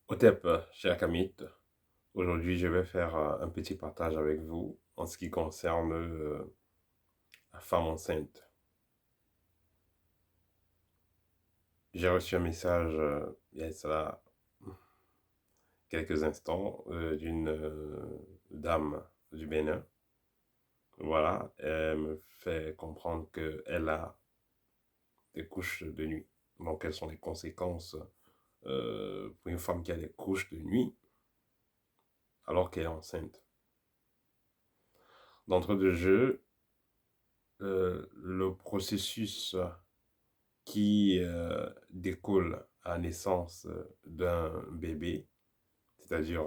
Otep, cher Kamit, aujourd'hui je vais faire un petit partage avec vous en ce qui concerne la femme enceinte. J'ai reçu un message il y a cela quelques instants d'une dame du Bénin. Voilà, elle me fait comprendre qu'elle a des couches de nuit. Donc, quelles sont les conséquences pour une femme qui a des couches de nuit alors qu'elle est enceinte? D'entrée de jeu, le processus qui découle à la naissance d'un bébé, c'est-à-dire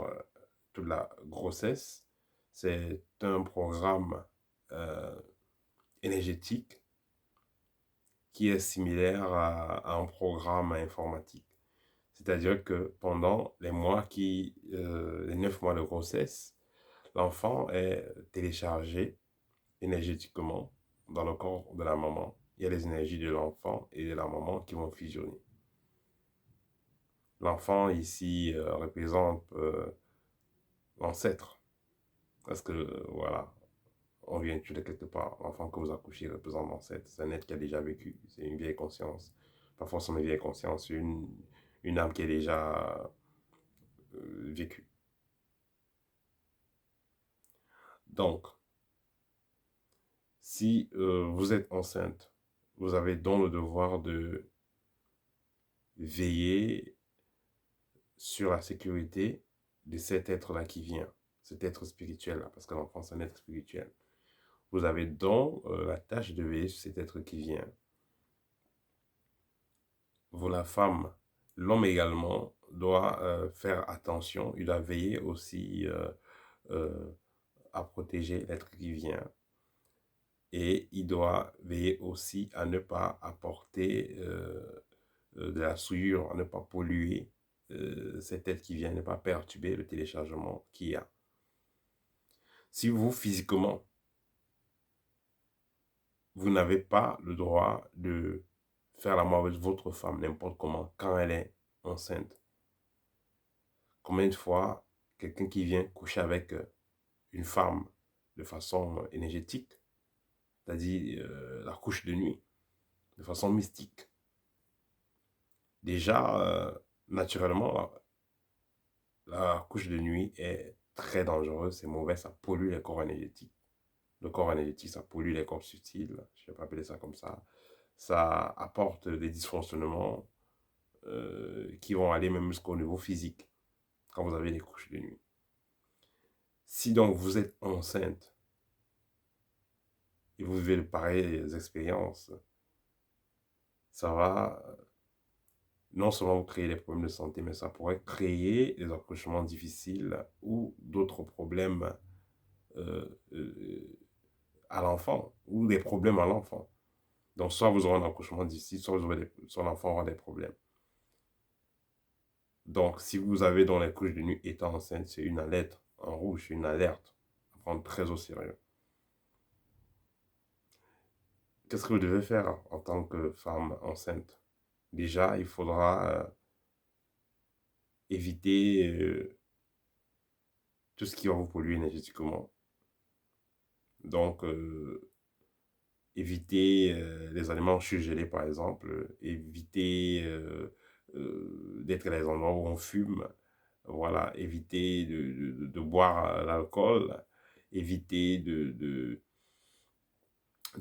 toute la grossesse, c'est un programme euh, énergétique qui est similaire à un programme informatique. C'est-à-dire que pendant les 9 mois de grossesse, l'enfant est téléchargé énergétiquement dans le corps de la maman. Il y a les énergies de l'enfant et de la maman qui vont fusionner. L'enfant ici représente l'ancêtre. Parce que, voilà, on vient de quelque part. L'enfant que vous accouchez représente l'ancêtre. C'est un être qui a déjà vécu. C'est une vieille conscience. Pas forcément une vieille conscience, une âme qui est déjà vécue. Donc, si vous êtes enceinte, vous avez donc le devoir de veiller sur la sécurité de cet être-là qui vient, cet être spirituel-là, parce que l'enfant, c'est un être spirituel. Vous avez donc la tâche de veiller sur cet être qui vient. Vous, la femme, l'homme également, doit faire attention, il doit veiller aussi euh, à protéger l'être qui vient. Et il doit veiller aussi à ne pas apporter de la souillure, à ne pas polluer cet être qui vient, à ne pas perturber le téléchargement qu'il y a. Si vous, physiquement, vous n'avez pas le droit de faire l'amour avec votre femme n'importe comment quand elle est enceinte. Combien de fois quelqu'un qui vient coucher avec une femme de façon énergétique, c'est-à-dire la couche de nuit, de façon mystique, déjà, naturellement, la couche de nuit est très dangereuse, c'est mauvais, ça pollue les corps énergétiques. Le corps énergétique, ça pollue les corps subtils, je ne vais pas appeler ça comme ça. Ça apporte des dysfonctionnements qui vont aller même jusqu'au niveau physique quand vous avez des couches de nuit. Si donc vous êtes enceinte et vous vivez de pareilles expériences, ça va non seulement vous créer des problèmes de santé, mais ça pourrait créer des accouchements difficiles ou d'autres problèmes euh, euh, à l'enfant ou des problèmes à l'enfant. Donc, soit vous aurez un accouchement difficile, soit l'enfant aura des problèmes. Donc, si vous avez dans les couches de nuit étant enceinte, c'est une alerte en rouge, une alerte à prendre très au sérieux. Qu'est-ce que vous devez faire en tant que femme enceinte? Déjà, il faudra éviter tout ce qui va vous polluer énergétiquement. Donc, éviter les aliments surgelés, par exemple. Éviter d'être dans les endroits où on fume. Voilà, éviter de boire l'alcool. Éviter de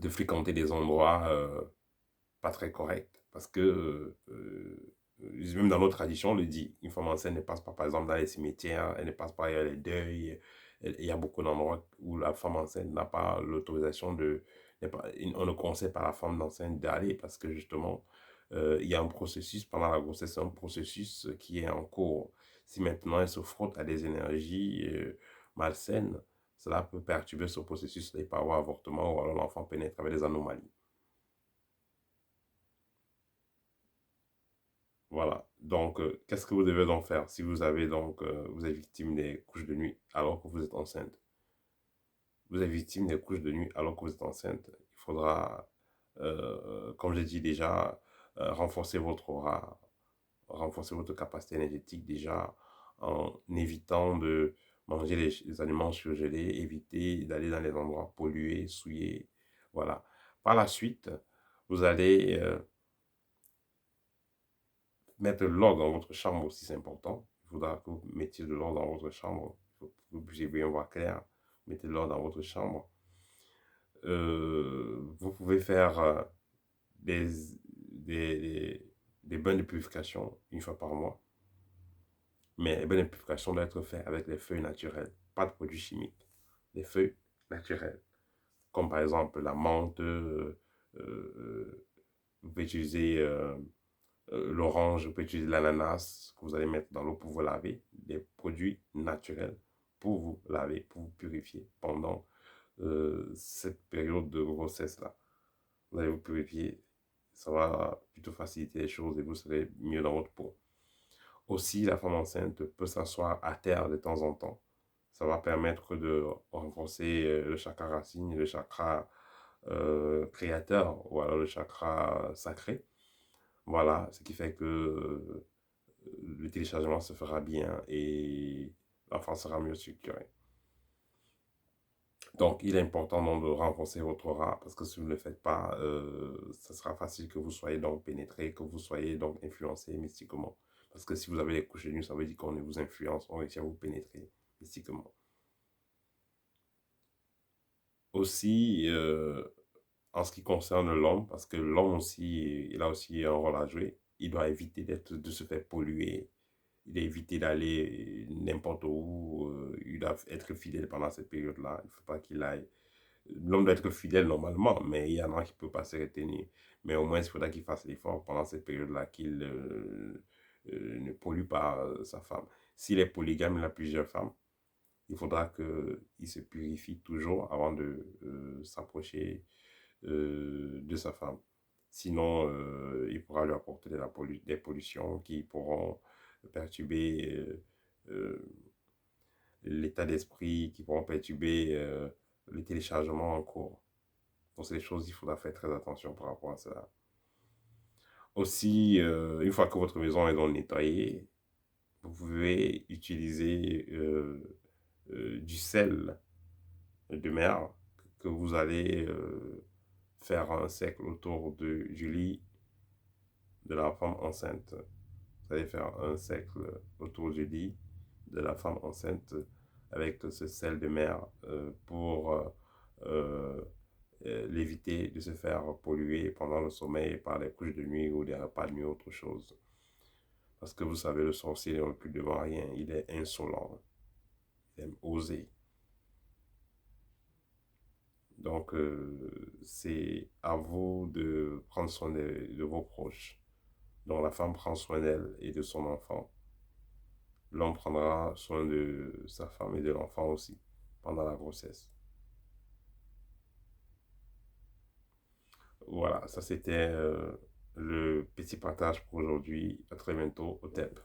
fréquenter des endroits pas très corrects. Parce que, même dans notre tradition, on le dit, une femme enceinte ne passe pas, par exemple, dans les cimetières, elle ne passe pas dans les deuils. Il y a beaucoup d'endroits où la femme enceinte n'a pas l'autorisation de... On ne conseille pas à la femme enceinte d'aller parce que justement, il y a un processus, pendant la grossesse, un processus qui est en cours. Si maintenant elle se frotte à des énergies malsaines, cela peut perturber ce processus, il peut y avoir avortement ou alors l'enfant pénètre avec des anomalies. Voilà. Donc, qu'est-ce que vous devez donc faire si vous avez donc, vous êtes victime des couches de nuit alors que vous êtes enceinte? Vous êtes victime des couches de nuit alors que vous êtes enceinte. Il faudra, comme j'ai dit déjà, renforcer votre aura renforcer votre capacité énergétique déjà en évitant de manger les aliments surgelés, éviter d'aller dans les endroits pollués, souillés. Voilà. Par la suite, vous allez mettre de l'ordre dans votre chambre aussi, c'est important. Il faudra que vous mettiez de l'ordre dans votre chambre. Il faut que vous puissiez bien voir clair. Mettez de l'ordre dans votre chambre. Vous pouvez faire des, des bains de purification une fois par mois. Mais les bains de purification doivent être faits avec les feuilles naturelles, pas de produits chimiques. Les feuilles naturelles, comme par exemple la menthe, vous pouvez utiliser l'orange, vous pouvez utiliser l'ananas que vous allez mettre dans l'eau pour vous laver. Des produits naturels pour vous laver, pour vous purifier pendant cette période de grossesse-là. Vous allez vous purifier, ça va plutôt faciliter les choses et vous serez mieux dans votre peau. Aussi, la femme enceinte peut s'asseoir à terre de temps en temps. Ça va permettre de renforcer le chakra racine et le chakra créateur ou alors le chakra sacré. Voilà, ce qui fait que le téléchargement se fera bien et l'enfant sera mieux structuré. Donc, il est important donc de renforcer votre aura parce que si vous ne le faites pas, ça sera facile que vous soyez donc pénétré, que vous soyez donc influencé mystiquement. Parce que si vous avez les couches de nuit, ça veut dire qu'on vous influence, on réussit à vous pénétrer mystiquement. Aussi, en ce qui concerne l'homme, parce que l'homme aussi, il a aussi un rôle à jouer, il doit éviter de se faire polluer, il doit éviter d'aller n'importe où, il doit être fidèle pendant cette période-là, il ne faut pas qu'il aille. L'homme doit être fidèle normalement, mais il y en a qui ne peuvent pas se retenir. Mais au moins, il faudra qu'il fasse l'effort pendant cette période-là, qu'il ne pollue pas sa femme. S'il est polygame, il a plusieurs femmes, il faudra qu'il se purifie toujours avant de s'approcher de sa femme. Sinon, il pourra lui apporter des pollutions qui pourront perturber l'état d'esprit, qui pourront perturber le téléchargement en cours. Donc, c'est des choses, il faudra faire très attention par rapport à cela. Aussi, une fois que votre maison est donc nettoyée, vous pouvez utiliser du sel de mer que vous allez faire un cercle autour du lit de la femme enceinte. Vous allez faire un cercle autour du lit de la femme enceinte avec ce sel de mer pour l'éviter de se faire polluer pendant le sommeil par les couches de nuit ou des repas de nuit ou autre chose. Parce que vous savez, le sorcier ne recule devant rien, il est insolent, il aime oser. Donc, c'est à vous de prendre soin de vos proches. Donc, la femme prend soin d'elle et de son enfant. L'homme prendra soin de sa femme et de l'enfant aussi pendant la grossesse. Voilà, ça c'était le petit partage pour aujourd'hui. À très bientôt au TEP.